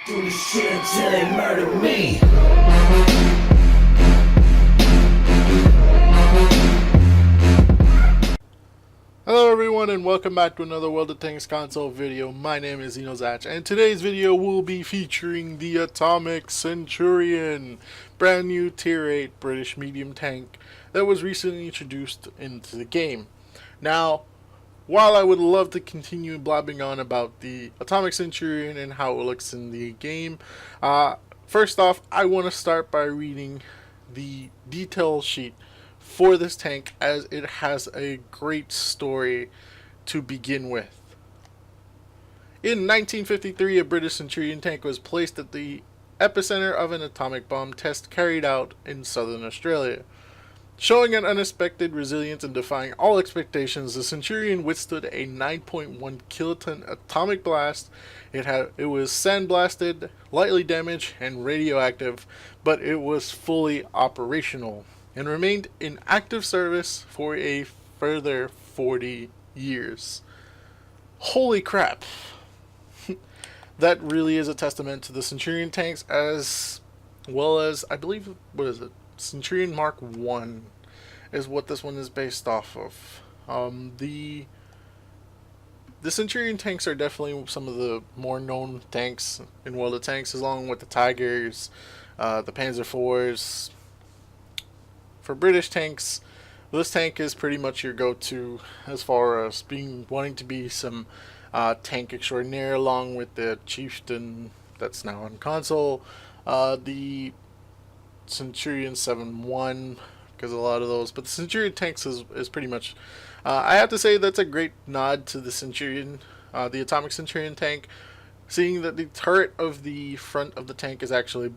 Do the shit until they murder me. Hello everyone and welcome back to another World of Tanks console video. My name is Zach and today's video will be featuring the Atomic Centurion, brand new tier 8 British medium tank that was recently introduced into the game. Now, while I would love to continue blabbing on about the Atomic Centurion and how it looks in the game, first off I want to start by reading the detail sheet for this tank, as it has a great story to begin with. In 1953, a British Centurion tank was placed at the epicenter of an atomic bomb test carried out in southern Australia. Showing an unexpected resilience and defying all expectations, the Centurion withstood a 9.1 kiloton atomic blast. It was sandblasted, lightly damaged, and radioactive, but it was fully operational and remained in active service for a further 40 years. Holy crap! That really is a testament to the Centurion tanks, as well as, I believe, what is it? Centurion Mark 1 is what this one is based off of. The Centurion tanks are definitely some of the more known tanks in World of Tanks, along with the Tigers, the Panzer IVs. For British tanks, this tank is pretty much your go-to as far as wanting to be some tank extraordinaire, along with the Chieftain that's now on console, the Centurion 7-1, because a lot of those, but the Centurion tanks is pretty much, I have to say that's a great nod to the Centurion, the Atomic Centurion tank, seeing that the turret of the front of the tank is actually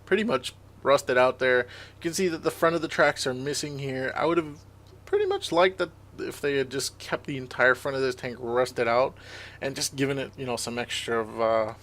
pretty much rusted out there. You can see that the front of the tracks are missing here. I would have pretty much liked that if they had just kept the entire front of this tank rusted out and just given it, some extra of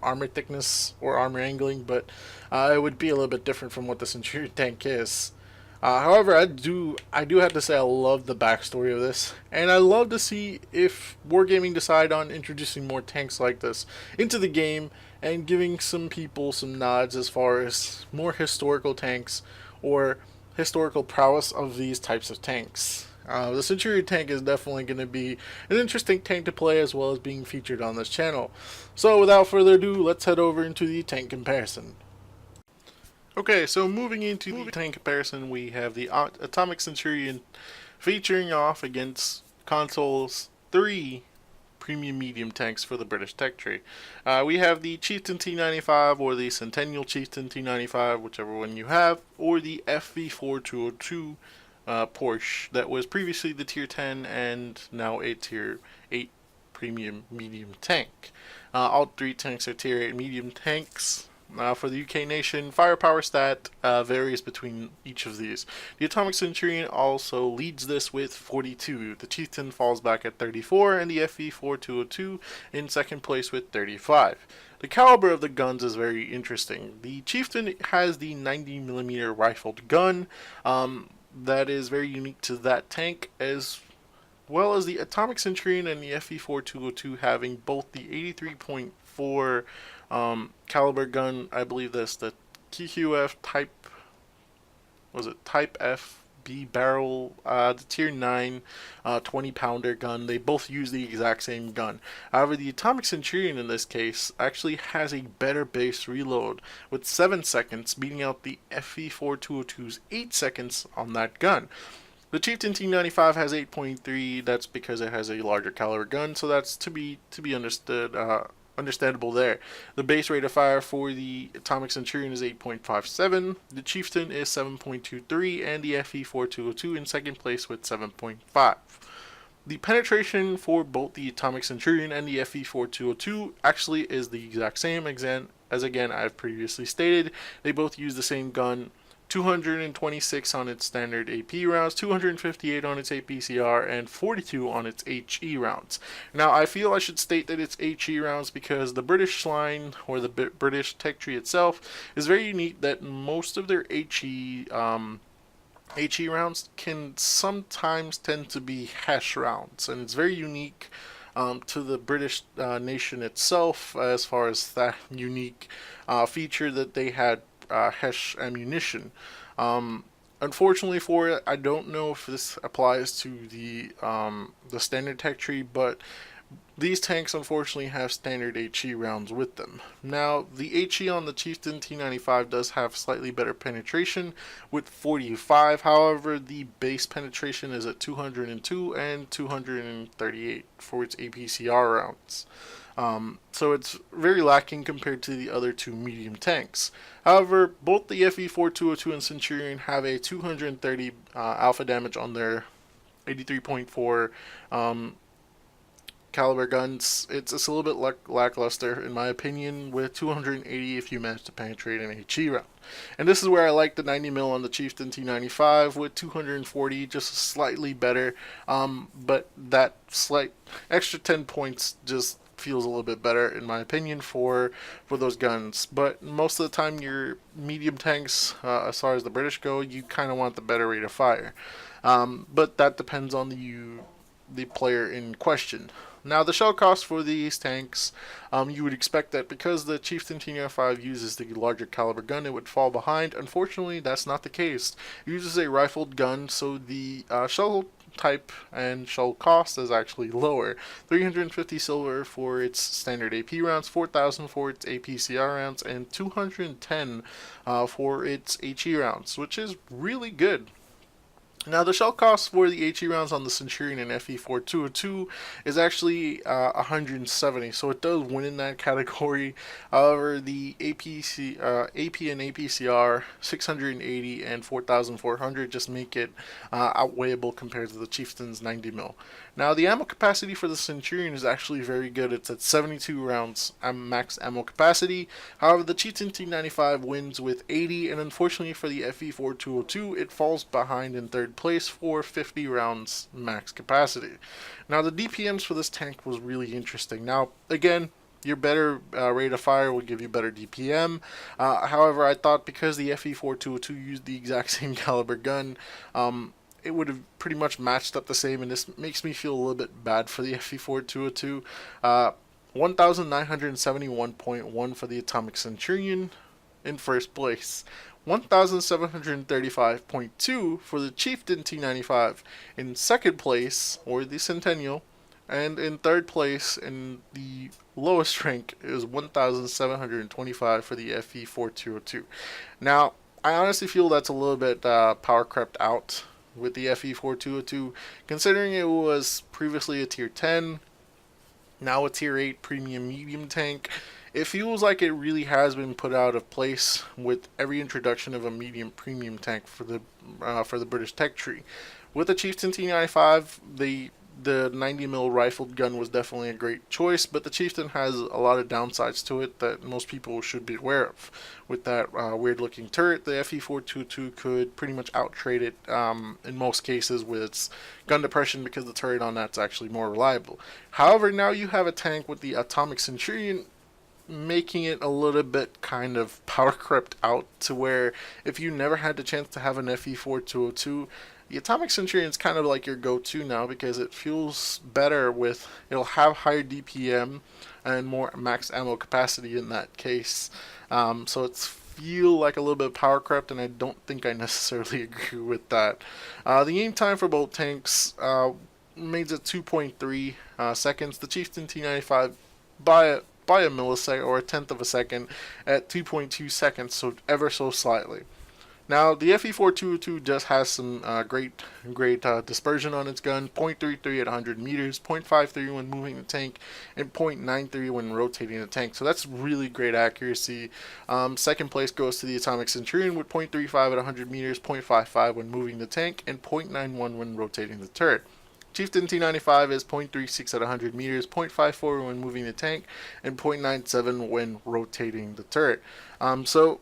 armor thickness or armor angling, but it would be a little bit different from what the Centurion tank is. However, I do have to say I love the backstory of this, and I love to see if Wargaming decide on introducing more tanks like this into the game and giving some people some nods as far as more historical tanks or historical prowess of these types of tanks. The Centurion tank is definitely going to be an interesting tank to play, as well as being featured on this channel. So without further ado, let's head over into the tank comparison. Okay, so moving into the tank comparison, we have the Atomic Centurion featuring off against console's 3 premium medium tanks for the British tech tree. We have the Chieftain T95 or the Centennial Chieftain T95, whichever one you have, or the FV4202 Porsche that was previously the tier 10 and now a tier 8 premium medium tank. All 3 tanks are tier 8 medium tanks. For the UK nation, firepower stat varies between each of these. The Atomic Centurion also leads this with 42. The Chieftain falls back at 34, and the FV4202 in second place with 35. The caliber of the guns is very interesting. The Chieftain has the 90mm rifled gun. That is very unique to that tank, as well as the Atomic Centurion and the FV4202 having both the 83.4 caliber gun. I believe that's the QQF type, type FB barrel, the tier 9 20 pounder gun. They both use the exact same gun. However, the Atomic Centurion in this case actually has a better base reload with 7 seconds, beating out the FV4202's 8 seconds on that gun. The Chieftain T95 has 8.3. That's because it has a larger caliber gun, so that's to be understandable there. The base rate of fire for the Atomic Centurion is 8.57, the Chieftain is 7.23, and the FV4202 in second place with 7.5. The penetration for both the Atomic Centurion and the FV4202 actually is the exact same, as again I've previously stated. They both use the same gun. 226 on its standard AP rounds, 258 on its APCR, and 42 on its HE rounds. Now, I feel I should state that it's HE rounds because the British line, or the British tech tree itself, is very unique that most of their HE rounds can sometimes tend to be hash rounds, and it's very unique to the British nation itself, as far as that unique feature that they had HESH ammunition. Unfortunately for it, I don't know if this applies to the standard tech tree, but these tanks unfortunately have standard HE rounds with them. Now, the HE on the Chieftain T95 does have slightly better penetration with 45, however, the base penetration is at 202 and 238 for its APCR rounds. So it's very lacking compared to the other two medium tanks. However, both the FE4202 and Centurion have a 230 alpha damage on their 83.4 caliber guns. It's a little bit lackluster in my opinion, with 280 if you manage to penetrate an HE round. And this is where I like the 90mm on the Chieftain T95 with 240, just slightly better. But that slight extra 10 points just feels a little bit better in my opinion for those guns. But most of the time, your medium tanks, as far as the British go, you kind of want the better rate of fire. But that depends on the player in question. Now, the shell cost for these tanks, you would expect that because the Chieftain T95 uses the larger caliber gun, it would fall behind. Unfortunately, that's not the case. It uses a rifled gun, so the shell type and shell cost is actually lower. 350 silver for its standard AP rounds, 4,000 for its APCR rounds, and 210 for its HE rounds, which is really good. Now, the shell cost for the HE rounds on the Centurion and FE4202 is actually 170, so it does win in that category. However, the AP and APCR 680 and 4,400 just make it outweighable compared to the Chieftain's 90mm. Now, the ammo capacity for the Centurion is actually very good. It's at 72 rounds max ammo capacity. However, the Chieftain T95 wins with 80, and unfortunately for the FE4202, it falls behind in third place for 50 rounds max capacity. Now, the DPMs for this tank was really interesting. Now, again, your better rate of fire will give you better DPM. However, I thought because the FE4202 used the exact same caliber gun, it would have pretty much matched up the same, and this makes me feel a little bit bad for the FE4202. 1,971.1 for the Atomic Centurion in first place. 1,735.2 for the Chieftain T95 in second place, or the Centennial, and in third place in the lowest rank is 1,725 for the FE4202. Now, I honestly feel that's a little bit power crept out with the FE4202, considering it was previously a tier 10, now a tier 8 premium medium tank. It feels like it really has been put out of place with every introduction of a medium premium tank for the British tech tree. With the Chieftain T95, the 90mm rifled gun was definitely a great choice, but the Chieftain has a lot of downsides to it that most people should be aware of. With that weird looking turret, the FE422 could pretty much out-trade it in most cases with its gun depression, because the turret on that's actually more reliable. However, now you have a tank with the Atomic Centurion, making it a little bit kind of power crept out to where if you never had the chance to have an FE4202, the Atomic Centurion is kind of like your go-to now, because it feels better it'll have higher DPM and more max ammo capacity in that case. So it's feel like a little bit power crept, and I don't think I necessarily agree with that. The aim time for both tanks remains at 2.3 seconds. The Chieftain T95 by a millisecond or a tenth of a second at 2.2 seconds, so ever so slightly. Now, the FE4202 just has some great dispersion on its gun, 0.33 at 100 meters, 0.53 when moving the tank, and 0.93 when rotating the tank. So that's really great accuracy. Second place goes to the Atomic Centurion with 0.35 at 100 meters, 0.55 when moving the tank, and 0.91 when rotating the turret. Chieftain T95 is 0.36 at 100 meters, 0.54 when moving the tank, and 0.97 when rotating the turret. So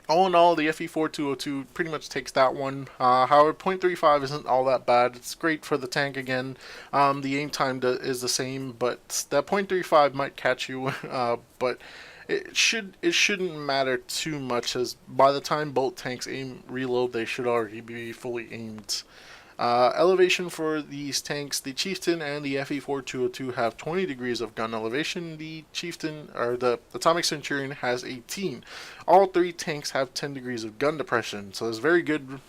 all in all, the FE4202 pretty much takes that one. However, 0.35 isn't all that bad. It's great for the tank again. The aim time is the same, but that 0.35 might catch you. But it shouldn't matter too much, as by the time both tanks reload, they should already be fully aimed. Elevation for these tanks, the Chieftain and the FE-4202 have 20 degrees of gun elevation. The Chieftain, or the Atomic Centurion, has 18. All three tanks have 10 degrees of gun depression, so it's very good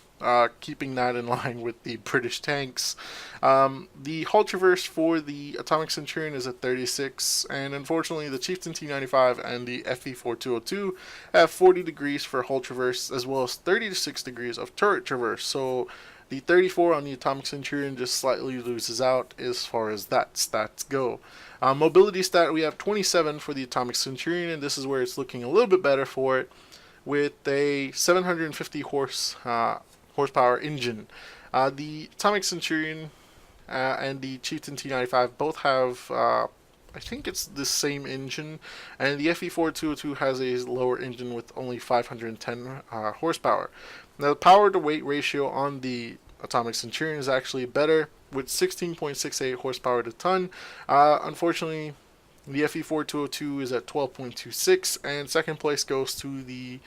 keeping that in line with the British tanks. The hull traverse for the Atomic Centurion is at 36, and unfortunately the Chieftain T95 and the FE-4202 have 40 degrees for hull traverse, as well as 36 degrees of turret traverse, so the 34 on the Atomic Centurion just slightly loses out as far as that stats go. Mobility stat, we have 27 for the Atomic Centurion, and this is where it's looking a little bit better for it, with a 750 horsepower engine. The Atomic Centurion and the Chieftain T95 both have, I think it's the same engine, and the FE-4202 has a lower engine with only 510 horsepower. Now, the power to weight ratio on the Atomic Centurion is actually better, with 16.68 horsepower to ton. Unfortunately, the FE-4202 is at 12.26, and second place goes to the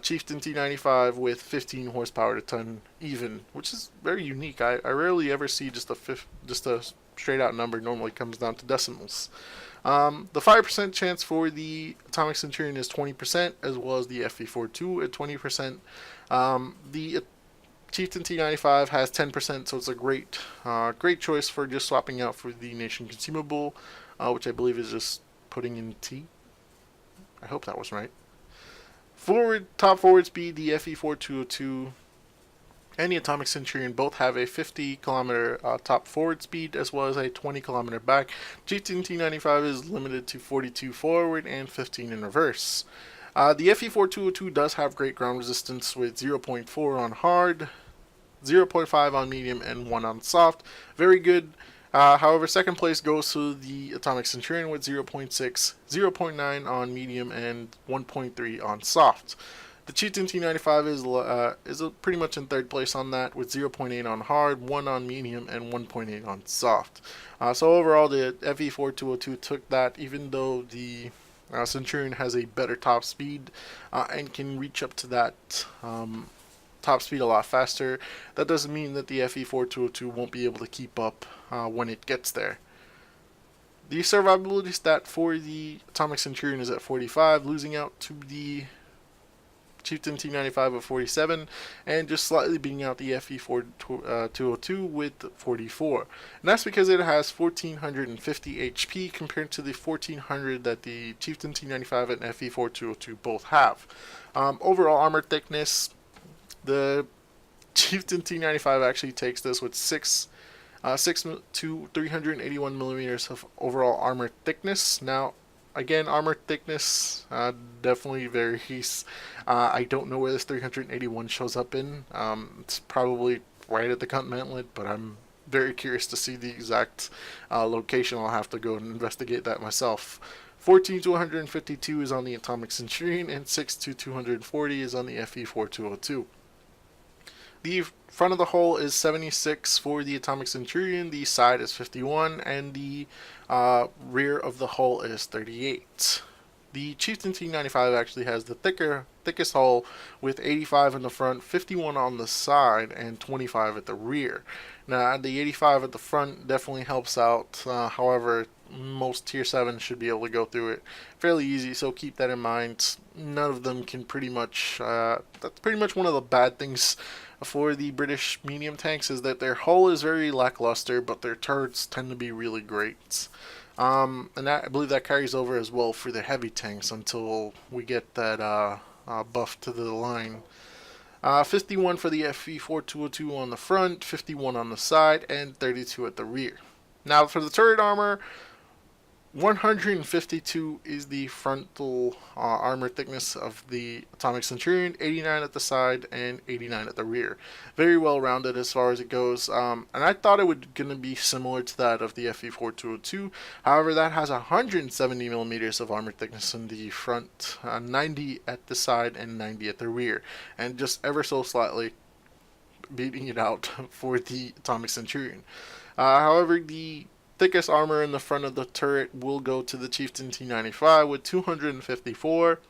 Chieftain T95 with 15 horsepower to ton even, which is very unique. I rarely ever see just a straight out number. Normally comes down to decimals. The 5% chance for the Atomic Centurion is 20%, as well as the FE-42 at 20%. The Chieftain T95 has 10%, so it's a great choice for just swapping out for the Nation Consumable, which I believe is just putting in T. I hope that was right. Top forward speed, the FE-4202 and the Atomic Centurion both have a 50-kilometer top forward speed, as well as a 20-kilometer back. Chieftain T95 is limited to 42 forward and 15 in reverse. The FE-4202 does have great ground resistance with 0.4 on hard, 0.5 on medium, and 1 on soft. Very good. However, second place goes to the Atomic Centurion with 0.6, 0.9 on medium, and 1.3 on soft. The Chieftain T95 is pretty much in third place on that with 0.8 on hard, 1 on medium, and 1.8 on soft. So overall, the FE-4202 took that, even though the Centurion has a better top speed and can reach up to that top speed a lot faster. That doesn't mean that the FE-4202 won't be able to keep up when it gets there. The survivability stat for the Atomic Centurion is at 45, losing out to the Chieftain T95 of 47, and just slightly beating out the FE-4202 with 44. And that's because it has 1450 HP compared to the 1400 that the Chieftain T95 and FE-4202 both have. Overall armor thickness, the Chieftain T95 actually takes this with 6 to 381 millimeters of overall armor thickness. Now, again, armor thickness definitely varies. I don't know where this 381 shows up in. It's probably right at the Continental, but I'm very curious to see the exact location. I'll have to go and investigate that myself. 14 to 152 is on the Atomic Centurion, and 6 to 240 is on the FE-4202. The front of the hull is 76 for the Atomic Centurion, the side is 51, and the rear of the hull is 38. The Chieftain T95 actually has the thickest hull with 85 in the front, 51 on the side, and 25 at the rear. Now, the 85 at the front definitely helps out. However, most Tier 7 should be able to go through it fairly easy, so keep that in mind. None of them can pretty much... that's pretty much one of the bad things for the British medium tanks, is that their hull is very lackluster, but their turrets tend to be really great. And that, I believe that carries over as well for the heavy tanks until we get that buff to the line. 51 for the FE-4202 on the front, 51 on the side, and 32 at the rear. Now for the turret armor, 152 is the frontal armor thickness of the Atomic Centurion, 89 at the side, and 89 at the rear. Very well rounded as far as it goes, and I thought it was going to be similar to that of the FE-4202. However, that has 170 millimeters of armor thickness in the front, 90 at the side, and 90 at the rear, and just ever so slightly beating it out for the Atomic Centurion. However, the thickest armor in the front of the turret will go to the Chieftain T95 with 254,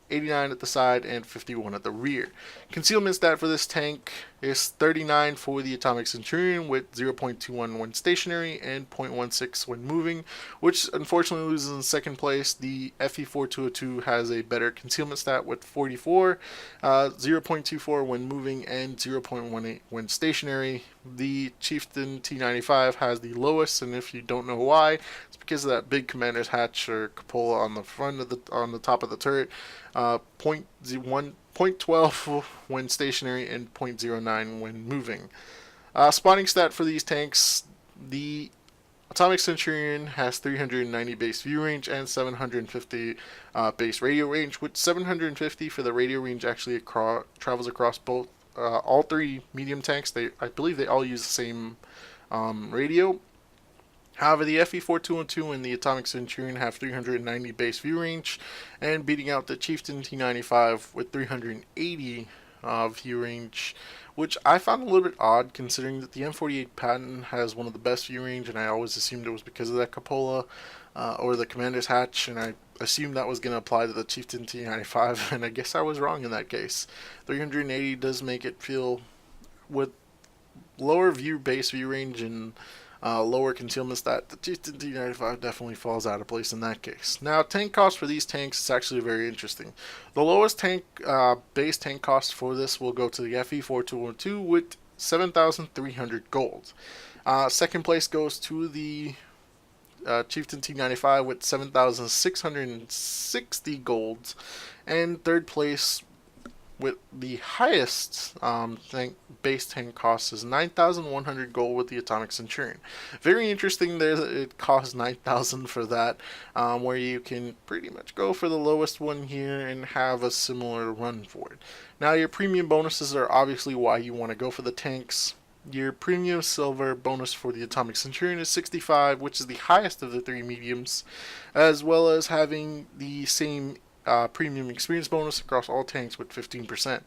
89 at the side, and 51 at the rear. Concealment stat for this tank is 39 for the Atomic Centurion with 0.21 when stationary and 0.16 when moving, which unfortunately loses in second place. The FE4202 has a better concealment stat with 44, 0.24 when moving, and 0.18 when stationary. The Chieftain T95 has the lowest, and if you don't know why, it's because of that big commander's hatch or cupola on the front of the top of the turret. 0.12 when stationary and 0.09 when moving. Spotting stat for these tanks: the Atomic Centurion has 390 base view range and 750 base radio range, with 750 for the radio range actually travels across both all three medium tanks. I believe they all use the same radio. However, the FE4212 and the Atomic Centurion have 390 base view range, and beating out the Chieftain T95 with 380 view range, which I found a little bit odd considering that the M48 Patton has one of the best view range, and I always assumed it was because of that cupola or the commander's hatch, and I assumed that was going to apply to the Chieftain T95, and I guess I was wrong in that case. 380 does make it feel, with lower base view range and lower concealment stat, the Chieftain T95 definitely falls out of place in that case. Now, tank cost for these tanks is actually very interesting. The lowest base tank cost for this will go to the FE4212 with 7,300 gold. Second place goes to the Chieftain T95 with 7,660 gold, and third place with the highest base tank cost is 9,100 gold with the Atomic Centurion. Very interesting there that it costs 9,000 for that, where you can pretty much go for the lowest one here and have a similar run for it. Now, your premium bonuses are obviously why you want to go for the tanks. Your premium silver bonus for the Atomic Centurion is 65, which is the highest of the three mediums, as well as having the same premium experience bonus across all tanks with 15%.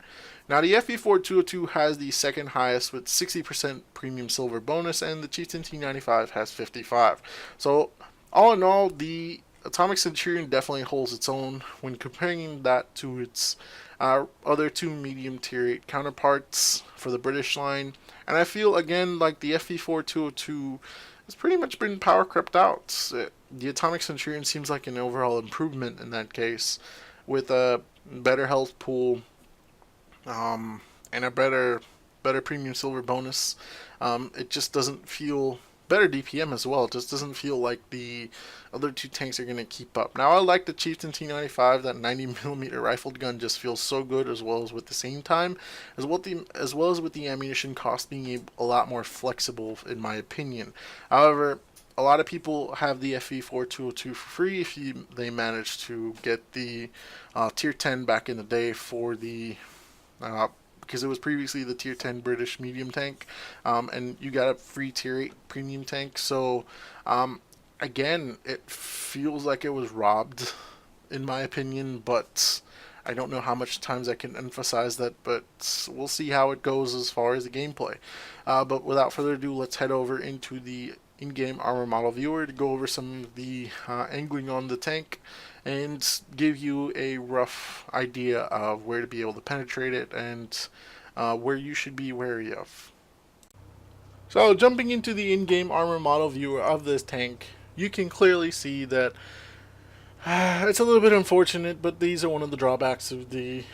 Now, the FE4202 has the second highest with 60% premium silver bonus, and the Chieftain T95 has 55. So, all in all, the Atomic Centurion definitely holds its own when comparing that to its other two medium tier 8 counterparts for the British line. And I feel, again, like the FE4202 has pretty much been power crept out. The Atomic Centurion seems like an overall improvement in that case, with a better health pool and a better premium silver bonus. It just doesn't feel better DPM as well. It just doesn't feel like the other two tanks are going to keep up. Now, I like the Chieftain T95. That 90mm rifled gun just feels so good, as well as with the same time, as well as with the ammunition cost being a lot more flexible, in my opinion. However, a lot of people have the FE4202 for free if they manage to get the tier 10 back in the day for the because it was previously the tier 10 British medium tank, and you got a free tier 8 premium tank. So again, it feels like it was robbed, in my opinion, but I don't know how much times I can emphasize that, but we'll see how it goes as far as the gameplay. But without further ado, let's head over into the in-game armor model viewer to go over some of the angling on the tank and give you a rough idea of where to be able to penetrate it and where you should be wary of. So, jumping into the in-game armor model viewer of this tank, you can clearly see that it's a little bit unfortunate, but these are one of the drawbacks of the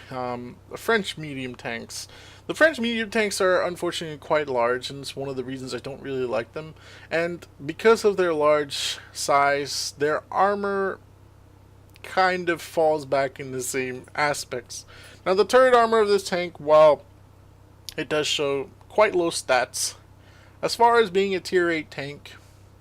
French medium tanks. The French medium tanks are unfortunately quite large, and it's one of the reasons I don't really like them. And because of their large size, their armor kind of falls back in the same aspects. Now, the turret armor of this tank, while it does show quite low stats, as far as being a tier 8 tank,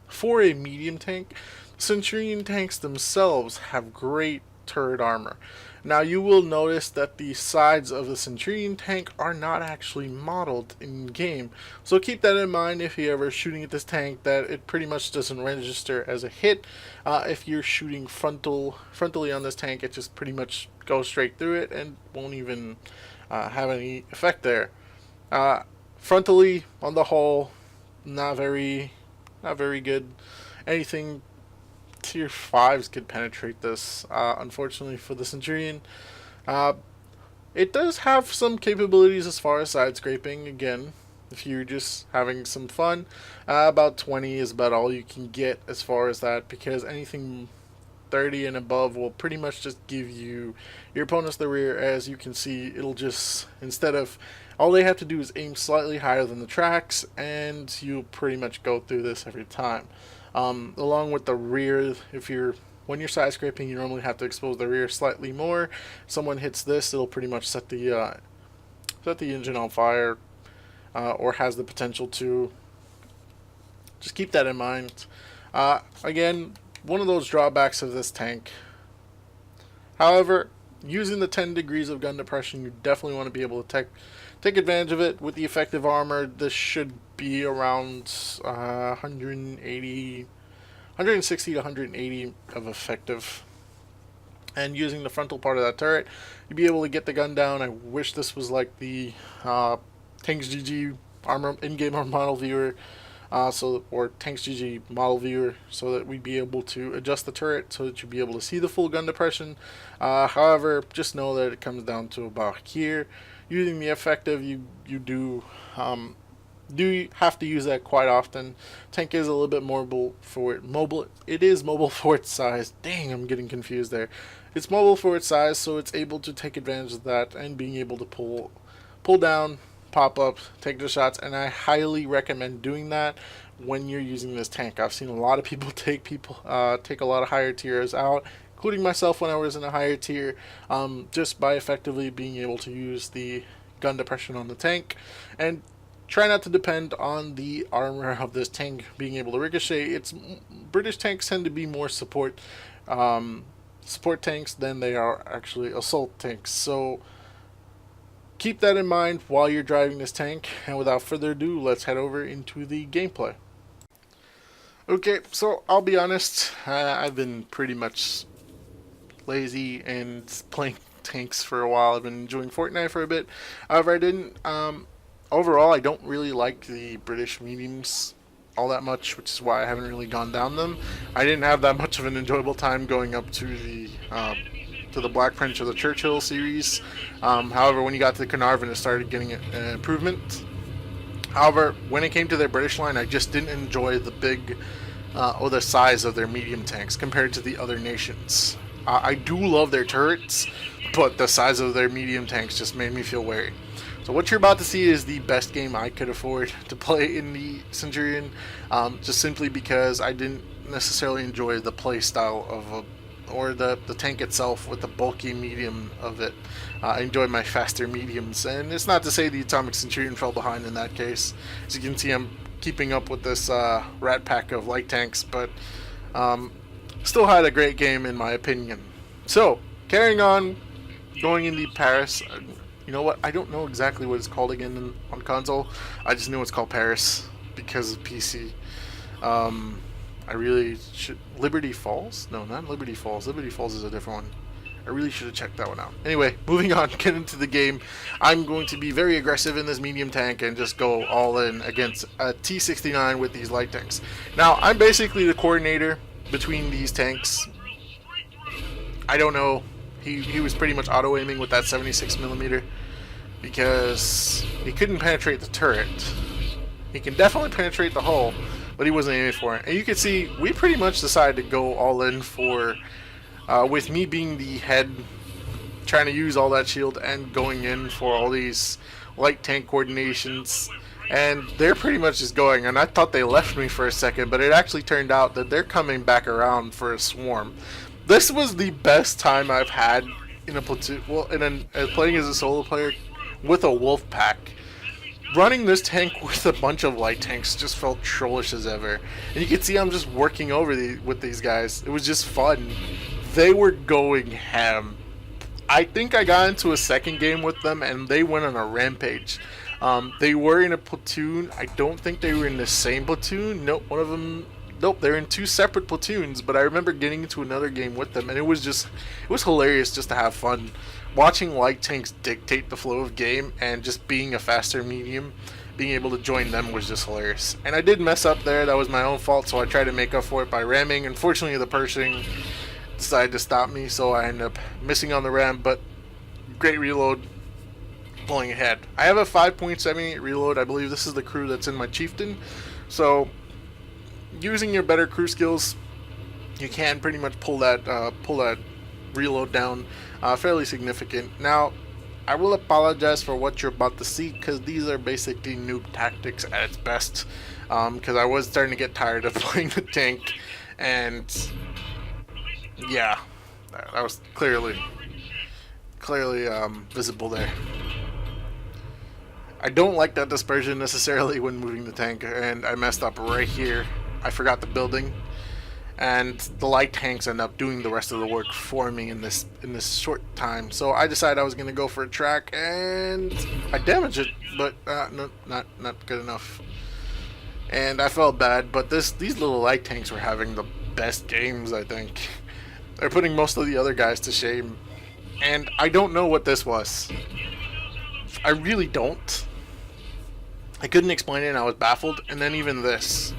for a medium tank, Centurion tanks themselves have great turret armor. Now, you will notice that the sides of the Centurion tank are not actually modeled in game, so keep that in mind if you're ever shooting at this tank, that it pretty much doesn't register as a hit. If you're shooting frontally on this tank, it just pretty much goes straight through it and won't even have any effect there. Frontally, on the whole, not very good. Anything tier 5s could penetrate this, unfortunately for the Centurion. It does have some capabilities as far as side scraping. Again, if you're just having some fun, about 20 is about all you can get as far as that, because anything 30 and above will pretty much just give you your opponents the rear. As you can see, it'll just, instead of, all they have to do is aim slightly higher than the tracks, and you'll pretty much go through this every time. Along with the rear, when you're side scraping, you normally have to expose the rear slightly more. Someone hits this, it'll pretty much set the engine on fire, or has the potential to. Just keep that in mind. Again, one of those drawbacks of this tank. However, using the 10 degrees of gun depression, you definitely want to be able to take advantage of it. With the effective armor, this should be around 160 to 180 of effective. And using the frontal part of that turret, you'll be able to get the gun down. I wish this was like the Tanks GG armor in-game model viewer, or Tanks GG model viewer, so that we'd be able to adjust the turret so that you'd be able to see the full gun depression. However, just know that it comes down to about here. Using the effective, you do have to use that quite often. Tank is a little bit mobile for mobile. It is mobile for its size. Dang, I'm getting confused there. It's mobile for its size, so it's able to take advantage of that and being able to pull down, pop up, take the shots, and I highly recommend doing that when you're using this tank. I've seen a lot of people take a lot of higher tiers out, including myself when I was in a higher tier, just by effectively being able to use the gun depression on the tank. And try not to depend on the armor of this tank being able to ricochet. British tanks tend to be more support tanks than they are actually assault tanks. So keep that in mind while you're driving this tank. And without further ado, let's head over into the gameplay. Okay, so I'll be honest, I've been pretty much lazy and playing tanks for a while. I've been enjoying Fortnite for a bit. However, overall, I don't really like the British mediums all that much, which is why I haven't really gone down them. I didn't have that much of an enjoyable time going up to the Black Prince or the Churchill series. However, when you got to the Carnarvon, it started getting an improvement. However, when it came to their British line, I just didn't enjoy the big or the size of their medium tanks compared to the other nations. I do love their turrets, but the size of their medium tanks just made me feel wary. So what you're about to see is the best game I could afford to play in the Centurion, just simply because I didn't necessarily enjoy the play style or the tank itself with the bulky medium of it. I enjoyed my faster mediums, and it's not to say the Atomic Centurion fell behind in that case. As you can see, I'm keeping up with this rat pack of light tanks, but still had a great game in my opinion. So, carrying on, going into Paris. You know what? I don't know exactly what it's called again on console. I just knew it's called Paris because of PC. I really should. Liberty Falls? No, not Liberty Falls. Liberty Falls is a different one. I really should have checked that one out. Anyway, moving on, get into the game. I'm going to be very aggressive in this medium tank and just go all in against a T-69 with these light tanks. Now, I'm basically the coordinator between these tanks. I don't know. He was pretty much auto-aiming with that 76mm because he couldn't penetrate the turret. He can definitely penetrate the hull, but he wasn't aiming for it. And you can see, we pretty much decided to go all in for, with me being the head, trying to use all that shield and going in for all these light tank coordinations. And they're pretty much just going, and I thought they left me for a second, but it actually turned out that they're coming back around for a swarm. This was the best time I've had in a platoon, playing as a solo player with a wolf pack. Running this tank with a bunch of light tanks just felt trollish as ever. And you can see I'm just working over with these guys. It was just fun. They were going ham. I think I got into a second game with them and they went on a rampage. They were in a platoon. I don't think they were in the same platoon. Nope, they're in two separate platoons, but I remember getting into another game with them, and it was hilarious just to have fun. Watching light tanks dictate the flow of game, and just being a faster medium, being able to join them was just hilarious. And I did mess up there, that was my own fault, so I tried to make up for it by ramming. Unfortunately, the Pershing decided to stop me, so I ended up missing on the ram, but great reload, pulling ahead. I have a 5.78 reload. I believe this is the crew that's in my chieftain. So using your better crew skills, you can pretty much pull that reload down fairly significant. Now, I will apologize for what you're about to see, because these are basically noob tactics at its best. Because I was starting to get tired of playing the tank, and yeah, that was clearly visible there. I don't like that dispersion necessarily when moving the tank, and I messed up right here. I forgot the building, and the light tanks end up doing the rest of the work for me in this short time. So I decided I was going to go for a track, and I damaged it, but no, not good enough. And I felt bad, but these little light tanks were having the best games, I think. They're putting most of the other guys to shame, and I don't know what this was. I really don't. I couldn't explain it, and I was baffled. And then even this,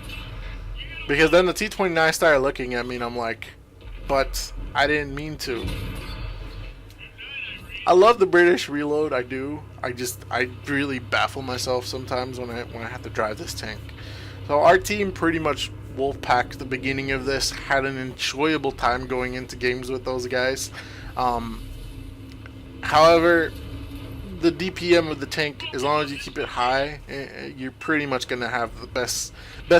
because then the T-29 started looking at me, and I'm like, but I didn't mean to. I love the British reload, I do. I really baffle myself sometimes when I have to drive this tank. So our team pretty much Wolfpack the beginning of this, had an enjoyable time going into games with those guys. However, the DPM of the tank, as long as you keep it high, you're pretty much going to have the best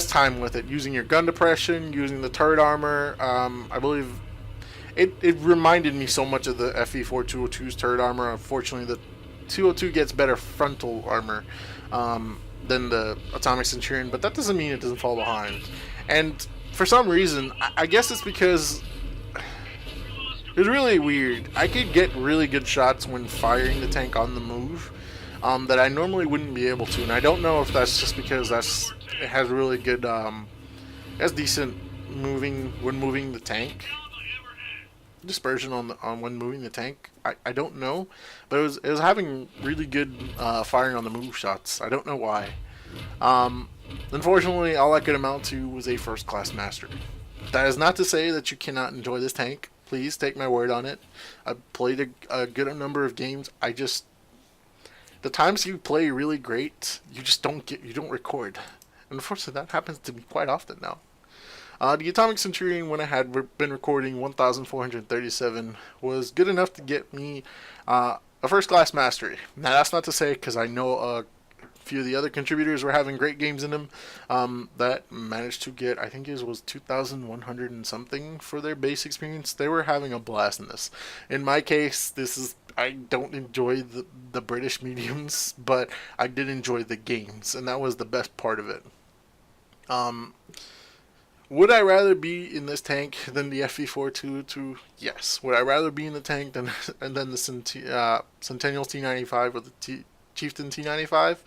time with it. Using your gun depression, using the turret armor. I believe it reminded me so much of the FE4 202's turret armor. Unfortunately, the 202 gets better frontal armor than the Atomic Centurion, but that doesn't mean it doesn't fall behind. And for some reason, I guess it's because it's really weird. I could get really good shots when firing the tank on the move that I normally wouldn't be able to, and I don't know if that's just because it has really good, it has decent moving when moving the tank. Dispersion on when moving the tank. I don't know, but it was having really good firing on the move shots. I don't know why. Unfortunately, all I could amount to was a first class master. That is not to say that you cannot enjoy this tank. Please take my word on it. I've played a good number of games. The times you play really great, you don't record. And unfortunately, that happens to me quite often now. The Atomic Centurion, when I had been recording 1,437, was good enough to get me a first class mastery. Now, that's not to say, because I know a few of the other contributors were having great games in them, that managed to get, I think it was 2,100 and something for their base experience. They were having a blast in this. In my case, I don't enjoy the British mediums, but I did enjoy the games, and that was the best part of it. Would I rather be in this tank than the FV422? Yes. Would I rather be in the tank than the Centennial T95 or the Chieftain T95?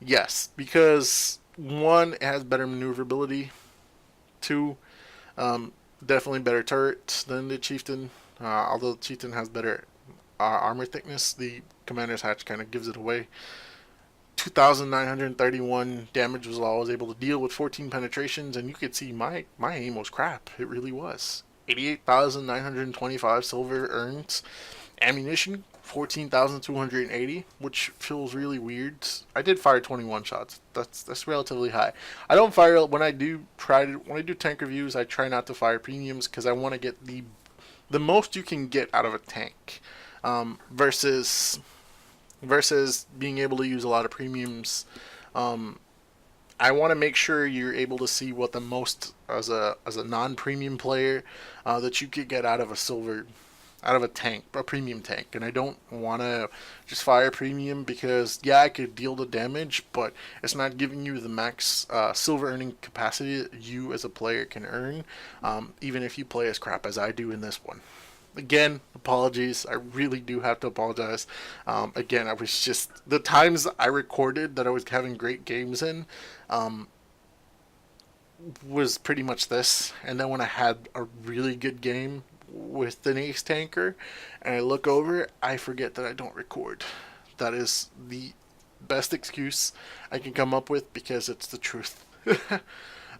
Yes, because one, it has better maneuverability. Two, definitely better turret than the Chieftain. Although the Chieftain has better armor thickness, the Commander's Hatch kind of gives it away. 2,931 damage was all I was able to deal with 14 penetrations, and you could see my aim was crap. It really was. 88,925 silver earned. Ammunition, 14,280, which feels really weird. I did fire 21 shots. That's relatively high. I don't fire when I do tank reviews. I try not to fire premiums because I want to get the most you can get out of a tank, versus being able to use a lot of premiums. I want to make sure you're able to see what the most as a non-premium player that you could get out of a tank, a premium tank. And I don't want to just fire premium because I could deal the damage, but it's not giving you the max silver earning capacity that you as a player can earn, even if you play as crap as I do in this one. Again, apologies. I really do have to apologize. Again, I was just, the times I recorded that I was having great games in was pretty much this. And then when I had a really good game with an ace tanker and I look over, I forget that I don't record. That is the best excuse I can come up with because it's the truth.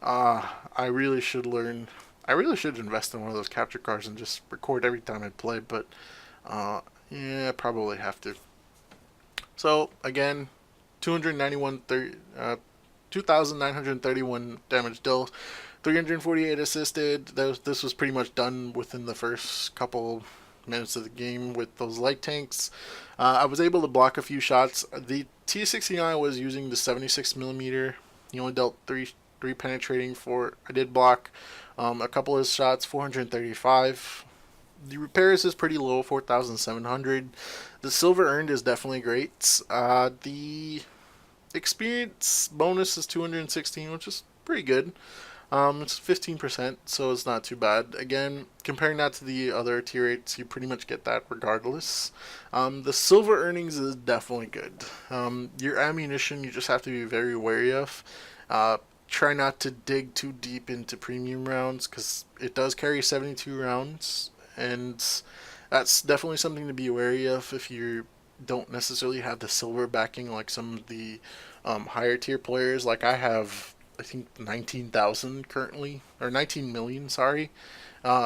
I really should learn. I really should invest in one of those capture cards and just record every time I play, but I probably have to. So again, 2,931 damage dealt, 348 assisted. This was pretty much done within the first couple minutes of the game with those light tanks. I was able to block a few shots. The T69 was using the 76 millimeter. He only dealt three penetrating. I did block a couple of his shots, 435. The repairs is pretty low, 4,700. The silver earned is definitely great. The experience bonus is 216, which is pretty good. It's 15%, so it's not too bad. Again, comparing that to the other tier rates, you pretty much get that regardless. The silver earnings is definitely good. Your ammunition, you just have to be very wary of. Try not to dig too deep into premium rounds, because it does carry 72 rounds, and that's definitely something to be wary of if you don't necessarily have the silver backing like some of the higher tier players. Like I have, I think 19,000 currently, or 19 million, sorry,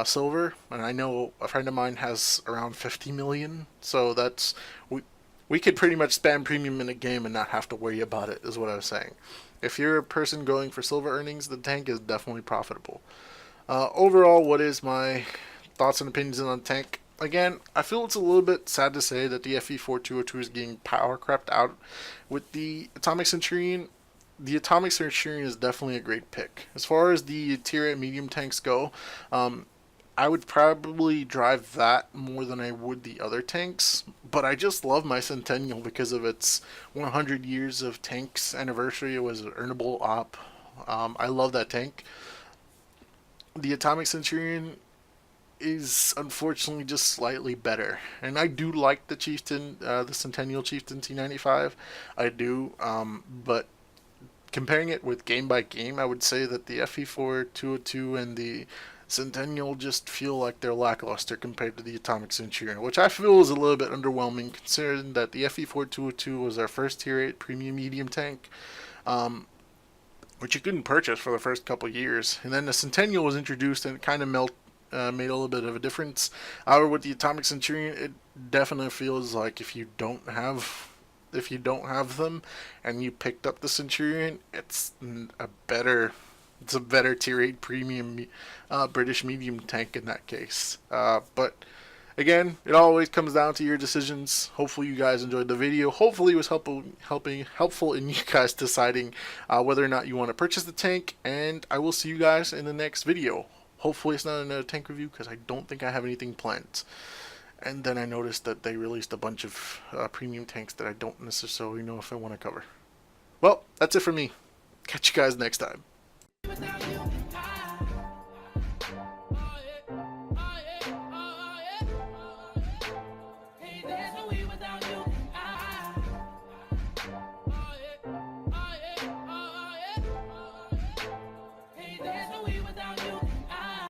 silver, and I know a friend of mine has around 50 million. So that's we could pretty much spam premium in a game and not have to worry about it, is what I was saying. If you're a person going for silver earnings, the tank is definitely profitable. Overall, what is my thoughts and opinions on the tank? Again, I feel it's a little bit sad to say that the FE4202 is getting power crept out with the Atomic Centurion. The Atomic Centurion is definitely a great pick. As far as the tier 8 medium tanks go, I would probably drive that more than I would the other tanks, but I just love my Centennial because of its 100 years of tanks anniversary. It was an earnable op. I love that tank. The Atomic Centurion is unfortunately just slightly better, and I do like the Chieftain, the Centennial Chieftain T95. I do, but comparing it with game by game, I would say that the FE4 202 and the Centennial just feel like they're lackluster compared to the Atomic Centurion, which I feel is a little bit underwhelming considering that the FE4 202 was our first tier 8 premium medium tank, which you couldn't purchase for the first couple years, and then the Centennial was introduced and it kind of made a little bit of a difference. However, with the Atomic Centurion, it definitely feels like if you don't have them and you picked up the Centurion, it's a better tier 8 premium British medium tank in that case. But again, it always comes down to your decisions. Hopefully you guys enjoyed the video. Hopefully it was helpful in you guys deciding whether or not you want to purchase the tank, and I will see you guys in the next video. Hopefully it's not another tank review, because I don't think I have anything planned. And then I noticed that they released a bunch of premium tanks that I don't necessarily know if I want to cover. Well, that's it for me. Catch you guys next time. Hey, there's no